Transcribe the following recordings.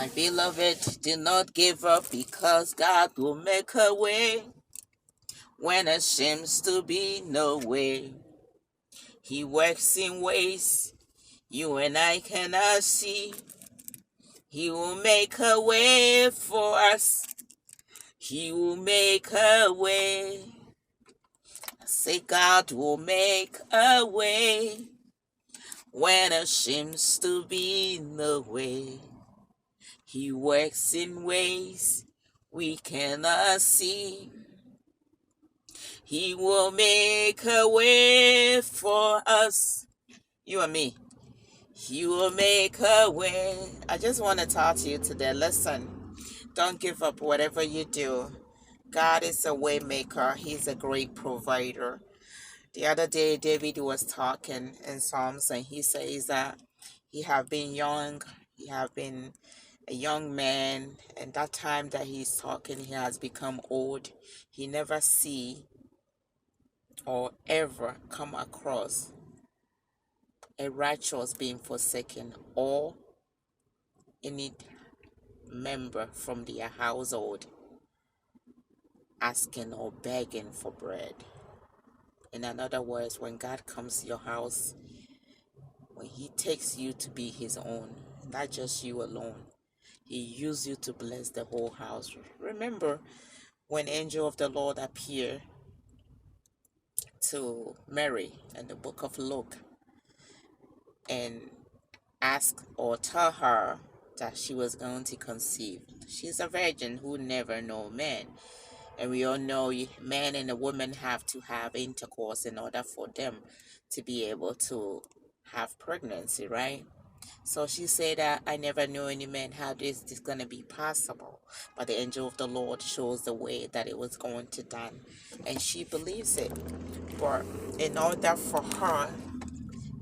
My beloved, do not give up because God will make a way when there seems to be no way. He works in ways you and I cannot see. He will make a way for us. He will make a way. Say God will make a way when there seems to be no way. He works in ways we cannot see. He will make a way for us, you and me. He will make a way. I just want to talk to you today. Listen, don't give up whatever you do. God is a way maker. He's a great provider. The other day, David was talking in Psalms, and he says that he have been young. He have been a young man, and that time that he's talking, he has become old. He never see or ever come across a righteous being forsaken or any member from their household asking or begging for bread. In other words, when God comes to your house, when he takes you to be his own, not just you alone, he used you to bless the whole house. Remember when angel of the Lord appeared to Mary in the book of Luke and ask or tell her that she was going to conceive. She's a virgin who never know man. And we all know man and a woman have to have intercourse in order for them to be able to have pregnancy, right? So she said that I never knew any man how this is going to be possible. But the angel of the Lord shows the way that it was going to done. And she believes it. But in order for her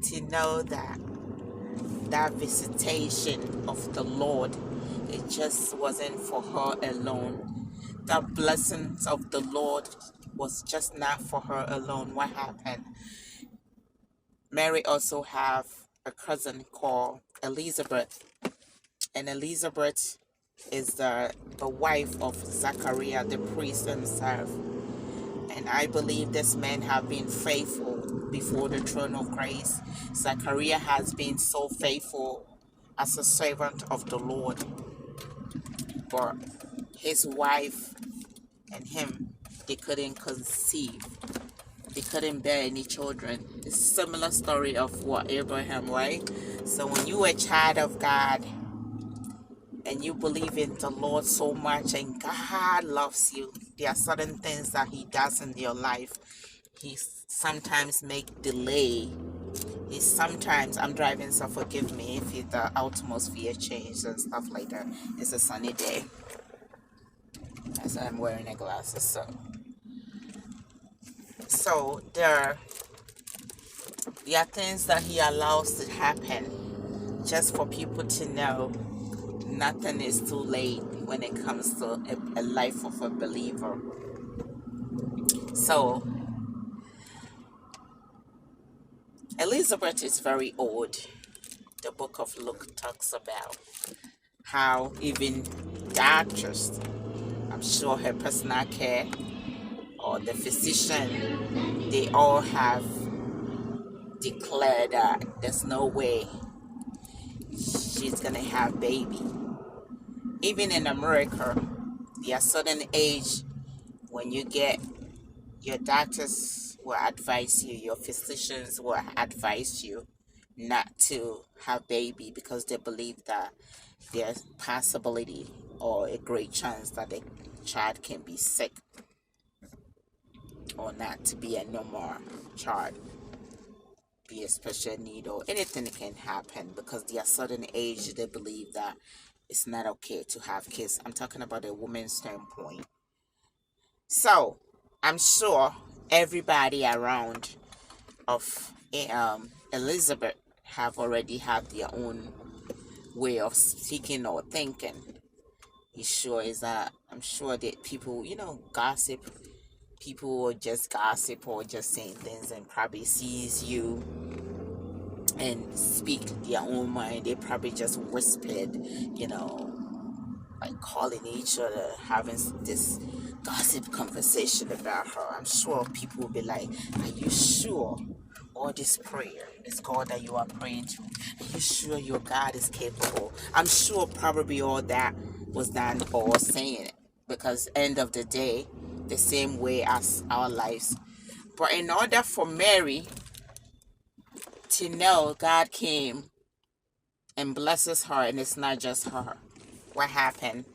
to know that visitation of the Lord, it just wasn't for her alone. The blessings of the Lord was just not for her alone. What happened? Mary also have a cousin called Elizabeth, and Elizabeth is the wife of Zachariah, the priest himself. And I believe this man have been faithful before the throne of grace. Zachariah has been so faithful as a servant of the Lord. But his wife and him, they couldn't conceive. They couldn't bear any children. It's a similar story of what Abraham, right? So when you are a child of God and you believe in the Lord so much and God loves you, there are certain things that he does in your life. He sometimes make delay. He sometimes, I'm driving, so forgive me if the atmosphere changes and stuff like that. It's a sunny day as I'm wearing a glasses. So there are things that he allows to happen just for people to know nothing is too late when it comes to a life of a believer. So Elizabeth is very old. The book of Luke talks about how even doctors, I'm sure her personal care or the physician, they all have declared that there's no way she's gonna have baby. Even in America, there are certain age when you get, your doctors will advise you, your physicians will advise you not to have baby because they believe that there's possibility or a great chance that the child can be sick or not to be a normal child, be a special need, or anything can happen because there are certain age they believe that it's not okay to have kids. I'm talking about a woman's standpoint. So I'm sure everybody around of Elizabeth have already had their own way of speaking or thinking. He sure is that I'm sure that people, gossip. People will just gossip or just saying things and probably sees you and speak their own mind. They probably just whispered, like calling each other, having this gossip conversation about her. I'm sure people will be like, are you sure all this prayer, this God that you are praying to, are you sure your God is capable? I'm sure probably all that was done or saying it, because end of the day, the same way as our lives. But in order for Mary to know God came and blesses her, and it's not just her, what happened?